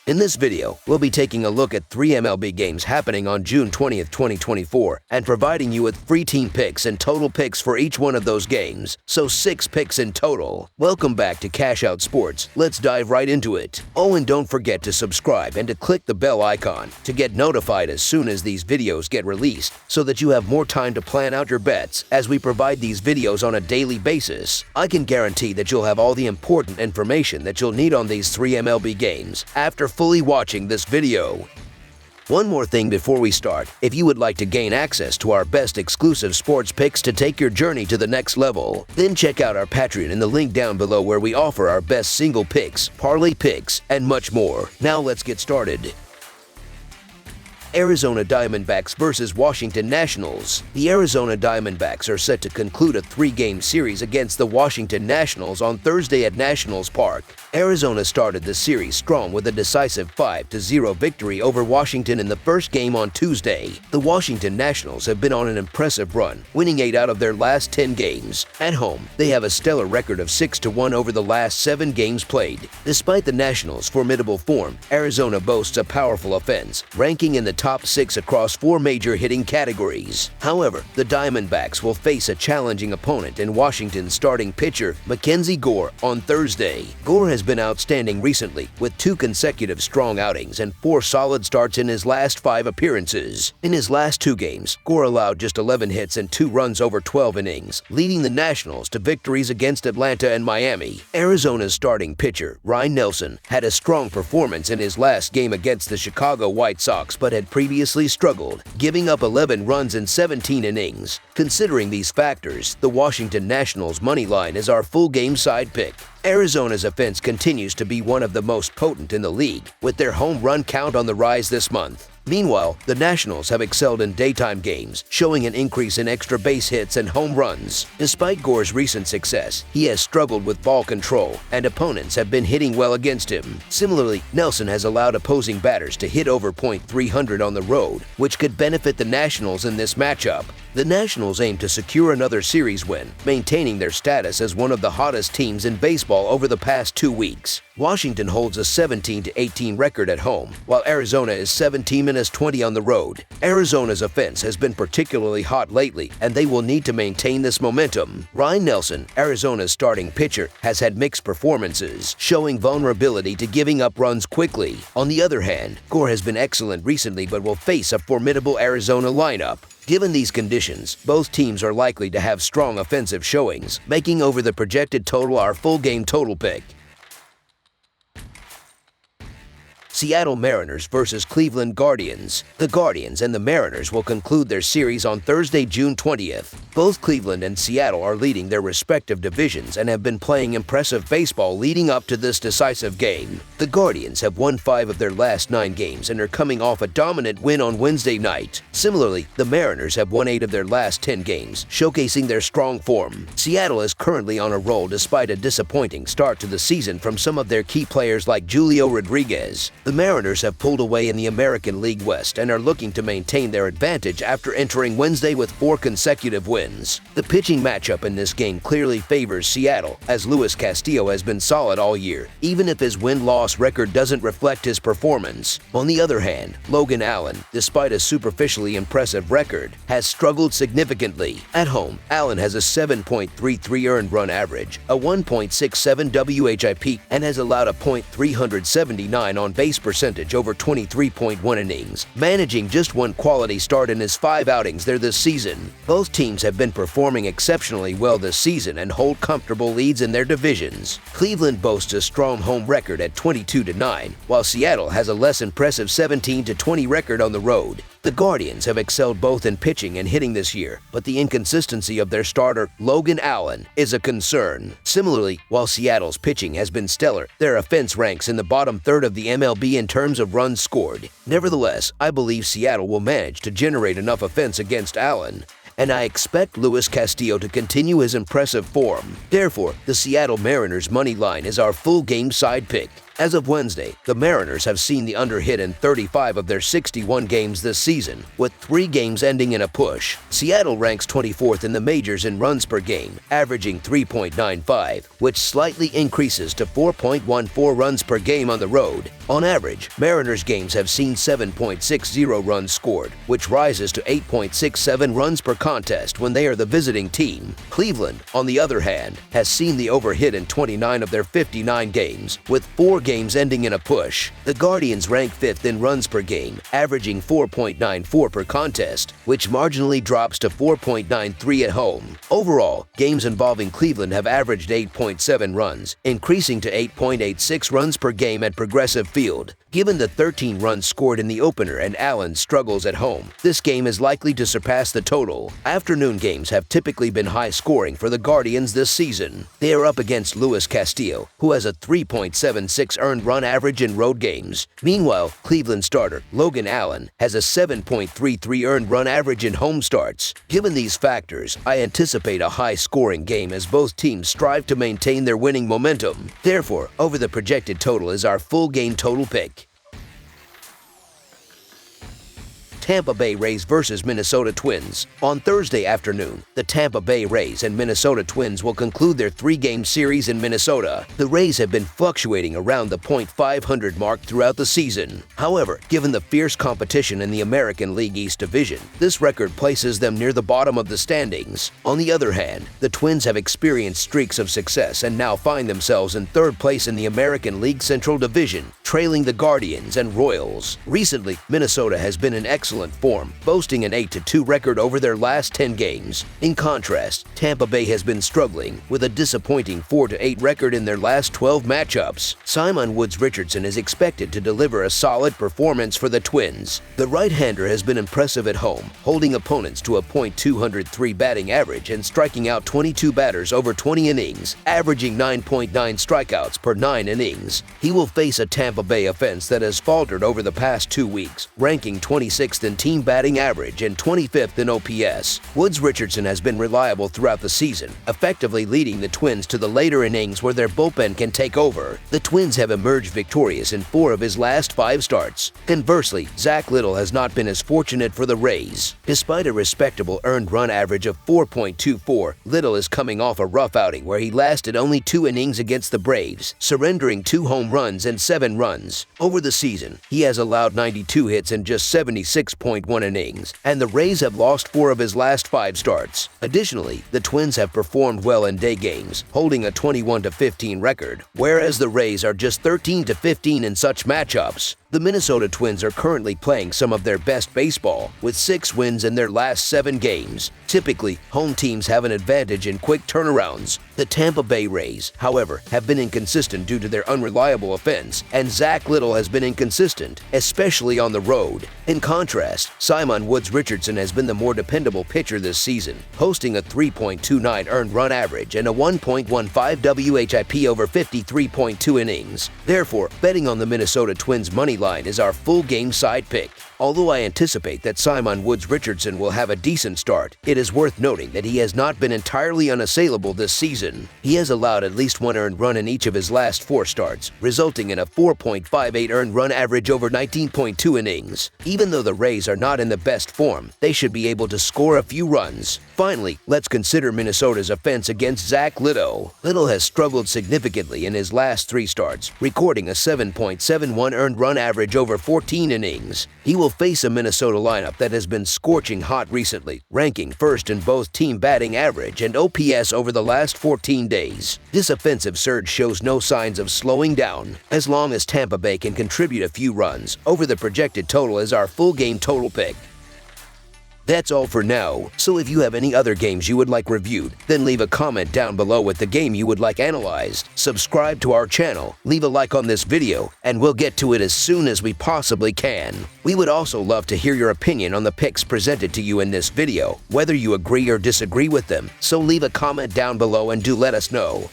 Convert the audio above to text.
In this video, we'll be taking a look at 3 MLB games happening on June 20th, 2024, and providing you with free team picks and total picks for each one of those games, so 6 picks in total. Welcome back to Cash Out Sports. Let's dive right into it. Oh, and don't forget to subscribe and to click the bell icon to get notified as soon as these videos get released, so that you have more time to plan out your bets as we provide these videos on a daily basis. I can guarantee that you'll have all the important information that you'll need on these 3 MLB games after fully watching this video. One more thing before we start, if you would like to gain access to our best exclusive sports picks to take your journey to the next level, then check out our Patreon in the link down below where we offer our best single picks, parlay picks, and much more. Now let's get started. Arizona Diamondbacks versus Washington Nationals. The Arizona Diamondbacks are set to conclude a 3-game series against the Washington Nationals on Thursday at Nationals Park. Arizona started the series strong with a decisive 5-0 victory over Washington in the first game on Tuesday. The Washington Nationals have been on an impressive run, winning 8 out of their last 10 games. At home, they have a stellar record of 6-1 over the last 7 games played. Despite the Nationals' formidable form, Arizona boasts a powerful offense, ranking in the top 6 across 4 major hitting categories. However, the Diamondbacks will face a challenging opponent in Washington's starting pitcher, Mackenzie Gore, on Thursday. Gore has been outstanding recently, with 2 consecutive strong outings and 4 solid starts in his last 5 appearances. In his last 2 games, Gore allowed just 11 hits and 2 runs over 12 innings, leading the Nationals to victories against Atlanta and Miami. Arizona's starting pitcher, Ryan Nelson, had a strong performance in his last game against the Chicago White Sox but had previously struggled, giving up 11 runs in 17 innings. Considering these factors, the Washington Nationals money line is our full game side pick. Arizona's offense continues to be one of the most potent in the league, with their home run count on the rise this month. Meanwhile, the Nationals have excelled in daytime games, showing an increase in extra base hits and home runs. Despite Gore's recent success, he has struggled with ball control, and opponents have been hitting well against him. Similarly, Nelson has allowed opposing batters to hit over .300 on the road, which could benefit the Nationals in this matchup. The Nationals aim to secure another series win, maintaining their status as one of the hottest teams in baseball over the past 2 weeks. Washington holds a 17-18 record at home, while Arizona is 17-20 on the road. Arizona's offense has been particularly hot lately, and they will need to maintain this momentum. Ryan Nelson, Arizona's starting pitcher, has had mixed performances, showing vulnerability to giving up runs quickly. On the other hand, Gore has been excellent recently but will face a formidable Arizona lineup. Given these conditions, both teams are likely to have strong offensive showings, making over the projected total our full game total pick. Seattle Mariners versus Cleveland Guardians. The Guardians and the Mariners will conclude their series on Thursday, June 20th. Both Cleveland and Seattle are leading their respective divisions and have been playing impressive baseball leading up to this decisive game. The Guardians have won 5 of their last 9 games and are coming off a dominant win on Wednesday night. Similarly, the Mariners have won 8 of their last 10 games, showcasing their strong form. Seattle is currently on a roll despite a disappointing start to the season from some of their key players like Julio Rodriguez. The Mariners have pulled away in the American League West and are looking to maintain their advantage after entering Wednesday with 4 consecutive wins. The pitching matchup in this game clearly favors Seattle, as Luis Castillo has been solid all year, even if his win-loss record doesn't reflect his performance. On the other hand, Logan Allen, despite a superficially impressive record, has struggled significantly. At home, Allen has a 7.33 earned run average, a 1.67 WHIP, and has allowed a .379 on base percentage over 23.1 innings, managing just 1 quality start in his 5 outings there this season. Both teams have been performing exceptionally well this season and hold comfortable leads in their divisions. Cleveland boasts a strong home record at 22-9, while Seattle has a less impressive 17-20 record on the road. The Guardians have excelled both in pitching and hitting this year, but the inconsistency of their starter, Logan Allen, is a concern. Similarly, while Seattle's pitching has been stellar, their offense ranks in the bottom third of the MLB in terms of runs scored. Nevertheless, I believe Seattle will manage to generate enough offense against Allen, and I expect Luis Castillo to continue his impressive form. Therefore, the Seattle Mariners money line is our full game side pick. As of Wednesday, the Mariners have seen the under hit in 35 of their 61 games this season, with 3 games ending in a push. Seattle ranks 24th in the majors in runs per game, averaging 3.95, which slightly increases to 4.14 runs per game on the road. On average, Mariners games have seen 7.60 runs scored, which rises to 8.67 runs per contest when they are the visiting team. Cleveland, on the other hand, has seen the over hit in 29 of their 59 games, with 4 games ending in a push. The Guardians rank 5th in runs per game, averaging 4.94 per contest, which marginally drops to 4.93 at home. Overall, games involving Cleveland have averaged 8.7 runs, increasing to 8.86 runs per game at Progressive Field. Given the 13 runs scored in the opener and Allen's struggles at home, this game is likely to surpass the total. Afternoon games have typically been high-scoring for the Guardians this season. They are up against Luis Castillo, who has a 3.76 earned run average in road games. Meanwhile, Cleveland starter Logan Allen has a 7.33 earned run average in home starts. Given these factors, I anticipate a high-scoring game as both teams strive to maintain their winning momentum. Therefore, over the projected total is our full game total pick. Tampa Bay Rays vs. Minnesota Twins. On Thursday afternoon, the Tampa Bay Rays and Minnesota Twins will conclude their 3-game series in Minnesota. The Rays have been fluctuating around the .500 mark throughout the season. However, given the fierce competition in the American League East Division, this record places them near the bottom of the standings. On the other hand, the Twins have experienced streaks of success and now find themselves in 3rd place in the American League Central Division, trailing the Guardians and Royals. Recently, Minnesota has been in excellent form, boasting an 8-2 record over their last 10 games. In contrast, Tampa Bay has been struggling with a disappointing 4-8 record in their last 12 matchups. Simon Woods Richardson is expected to deliver a solid performance for the Twins. The right-hander has been impressive at home, holding opponents to a .203 batting average and striking out 22 batters over 20 innings, averaging 9.9 strikeouts per 9 innings. He will face a Tampa Bay offense that has faltered over the past 2 weeks, ranking 26th in team batting average and 25th in OPS. Woods Richardson has been reliable throughout the season, effectively leading the Twins to the later innings where their bullpen can take over. The Twins have emerged victorious in 4 of his last 5 starts. Conversely, Zach Littell has not been as fortunate for the Rays. Despite a respectable earned run average of 4.24, Littell is coming off a rough outing where he lasted only 2 innings against the Braves, surrendering 2 home runs and 7 runs. Over the season, he has allowed 92 hits in just 76.1 innings, and the Rays have lost 4 of his last 5 starts. Additionally, the Twins have performed well in day games, holding a 21-15 record, whereas the Rays are just 13-15 in such matchups. The Minnesota Twins are currently playing some of their best baseball, with 6 wins in their last 7 games. Typically, home teams have an advantage in quick turnarounds. The Tampa Bay Rays, however, have been inconsistent due to their unreliable offense, and Zach Littell has been inconsistent, especially on the road. In contrast, Simon Woods Richardson has been the more dependable pitcher this season, posting a 3.29 earned run average and a 1.15 WHIP over 53.2 innings. Therefore, betting on the Minnesota Twins money line is our full game side pick. Although I anticipate that Simon Woods Richardson will have a decent start, it is worth noting that he has not been entirely unassailable this season. He has allowed at least 1 earned run in each of his last 4 starts, resulting in a 4.58 earned run average over 19.2 innings. Even though the Rays are not in the best form, they should be able to score a few runs. Finally, let's consider Minnesota's offense against Zach Littell. Littell has struggled significantly in his last 3 starts, recording a 7.71 earned run average over 14 innings. He will face a Minnesota lineup that has been scorching hot recently, ranking 1st in both team batting average and OPS over the last 14 days. This offensive surge shows no signs of slowing down. As long as Tampa Bay can contribute a few runs, over the projected total is our full game total pick. That's all for now, so if you have any other games you would like reviewed, then leave a comment down below with the game you would like analyzed. Subscribe to our channel, leave a like on this video, and we'll get to it as soon as we possibly can. We would also love to hear your opinion on the picks presented to you in this video, whether you agree or disagree with them, so leave a comment down below and do let us know.